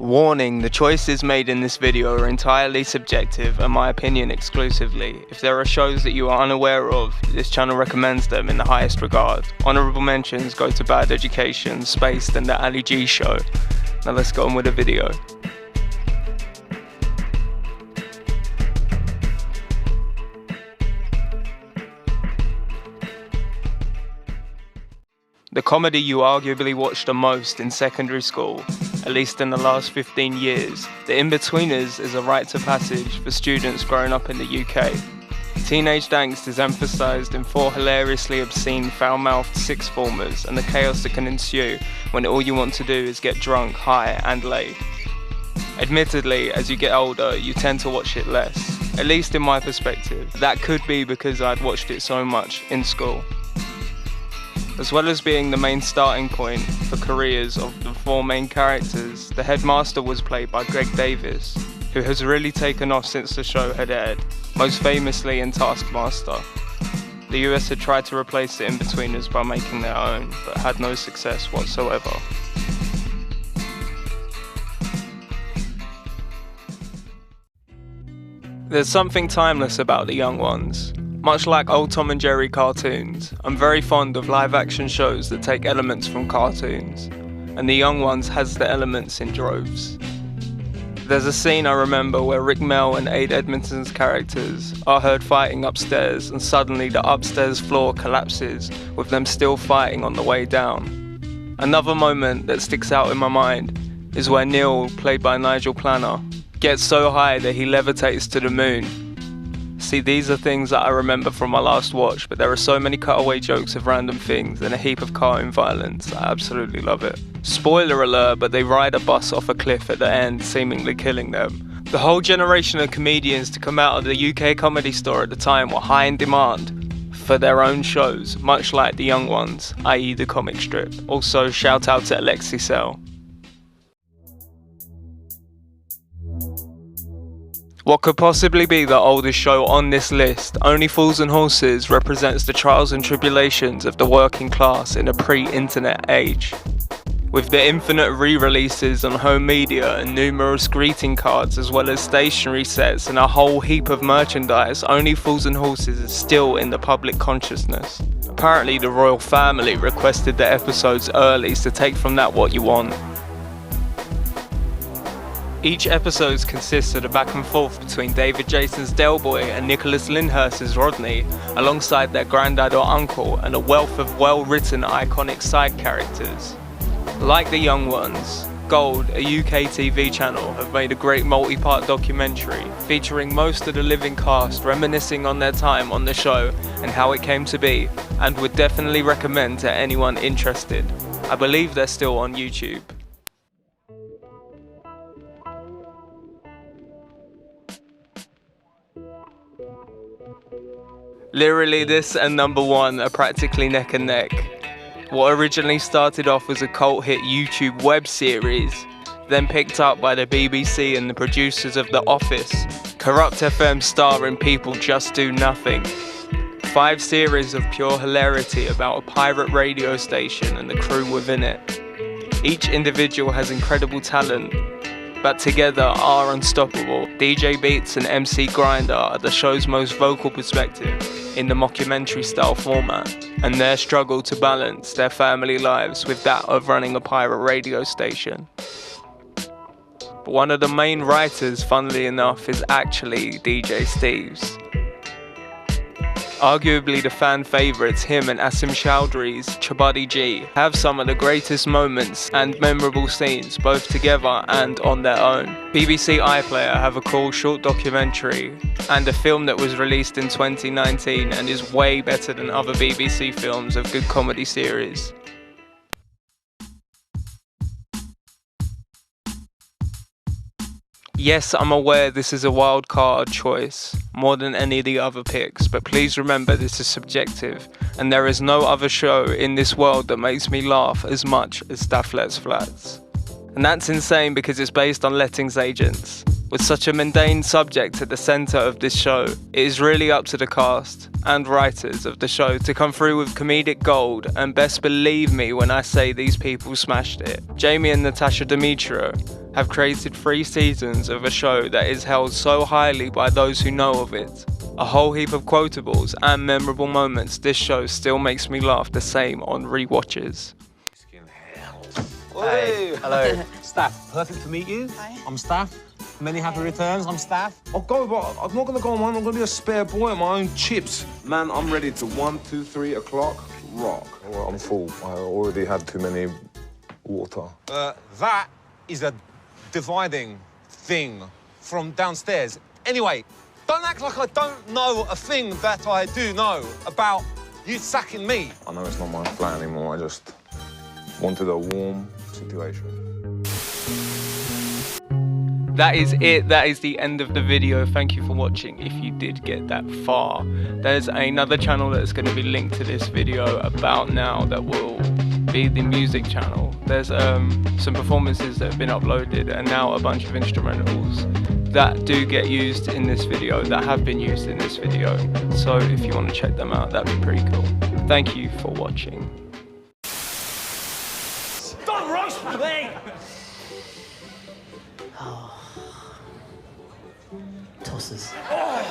Warning, the choices made in this video are entirely subjective and my opinion exclusively. If there are shows that you are unaware of, this channel recommends them in the highest regard. Honourable mentions go to Bad Education, Spaced and the Ali G Show. Now let's go on with the video. The comedy you arguably watched the most in secondary school, at least in the last 15 years, The In-Betweeners is a rite of passage for students growing up in the UK. Teenage angst is emphasised in 4 hilariously obscene, foul-mouthed sixth formers and the chaos that can ensue when all you want to do is get drunk, high and laid. Admittedly, as you get older, you tend to watch it less, at least in my perspective. That could be because I'd watched it so much in school. As well as being the main starting point for careers of the 4 main characters, the headmaster was played by Greg Davis, who has really taken off since the show had aired, most famously in Taskmaster. The US had tried to replace the In-Betweeners by making their own, but had no success whatsoever. There's something timeless about the young ones. Much like old Tom and Jerry cartoons, I'm very fond of live-action shows that take elements from cartoons, and The Young Ones has the elements in droves. There's a scene I remember where Rick Mell and Ade Edmonton's characters are heard fighting upstairs, and suddenly the upstairs floor collapses with them still fighting on the way down. Another moment that sticks out in my mind is where Neil, played by Nigel Planner, gets so high that he levitates to the moon. See, these are things that I remember from my last watch, but there are so many cutaway jokes of random things and a heap of cartoon violence. I absolutely love it. Spoiler alert, but they ride a bus off a cliff at the end, seemingly killing them. The whole generation of comedians to come out of the UK Comedy Store at the time were high in demand for their own shows, much like The Young Ones, i.e. the comic strip. Also, shout out to Alexi Sell. What could possibly be the oldest show on this list, Only Fools and Horses, represents the trials and tribulations of the working class in a pre-internet age. With the infinite re-releases on home media and numerous greeting cards as well as stationery sets and a whole heap of merchandise, Only Fools and Horses is still in the public consciousness. Apparently the royal family requested the episodes early, so take from that what you want. Each episode consists of the back and forth between David Jason's Del Boy and Nicholas Lyndhurst's Rodney, alongside their granddad or uncle, and a wealth of well-written iconic side characters. Like The Young Ones, Gold, a UK TV channel, have made a great multi-part documentary featuring most of the living cast reminiscing on their time on the show and how it came to be, and would definitely recommend to anyone interested. I believe they're still on YouTube. Literally, this and number 1 are practically neck and neck. What originally started off as a cult hit YouTube web series, then picked up by the BBC and the producers of The Office, Corrupt FM starring People Just Do Nothing. 5 series of pure hilarity about a pirate radio station and the crew within it. Each individual has incredible talent, but together are unstoppable. DJ Beats and MC Grinder are the show's most vocal perspective in the mockumentary style format, and their struggle to balance their family lives with that of running a pirate radio station. But one of the main writers, funnily enough, is actually DJ Steve's. Arguably the fan favourites, him and Asim Chowdhury's Chabuddy G, have some of the greatest moments and memorable scenes, both together and on their own. BBC iPlayer have a cool short documentary and a film that was released in 2019 and is way better than other BBC films of good comedy series. Yes, I'm aware this is a wild card choice, more than any of the other picks, but please remember this is subjective, and there is no other show in this world that makes me laugh as much as Staff Lets Flats. And that's insane because it's based on lettings agents. With such a mundane subject at the centre of this show, it is really up to the cast and writers of the show to come through with comedic gold, and best believe me when I say these people smashed it. Jamie and Natasha Demetrio have created 3 seasons of a show that is held so highly by those who know of it. A whole heap of quotables and memorable moments. This show still makes me laugh the same on rewatches. Hey, hello. Staff, perfect to meet you. Hi. I'm Staff. Many happy returns. I'm Staff. I'll go, but I'm not going to go on one. I'm going to be a spare boy at my own chips. Man, I'm ready to 1, 2, 3 o'clock rock. Well, I'm full. I already had too many water. That is a dividing thing from downstairs. Anyway, don't act like I don't know a thing that I do know about you sacking me. I know it's not my flat anymore. I just wanted a warm situation. That is it. That is the end of the video. Thank you for watching if you did get that far. There's another channel that's going to be linked to this video about now that will be the music channel. There's some performances that have been uploaded and now a bunch of instrumentals that do get used in this video, that have been used in this video. So if you want to check them out, that'd be pretty cool. Thank you for watching. Don't roast me! Tosses. Oh.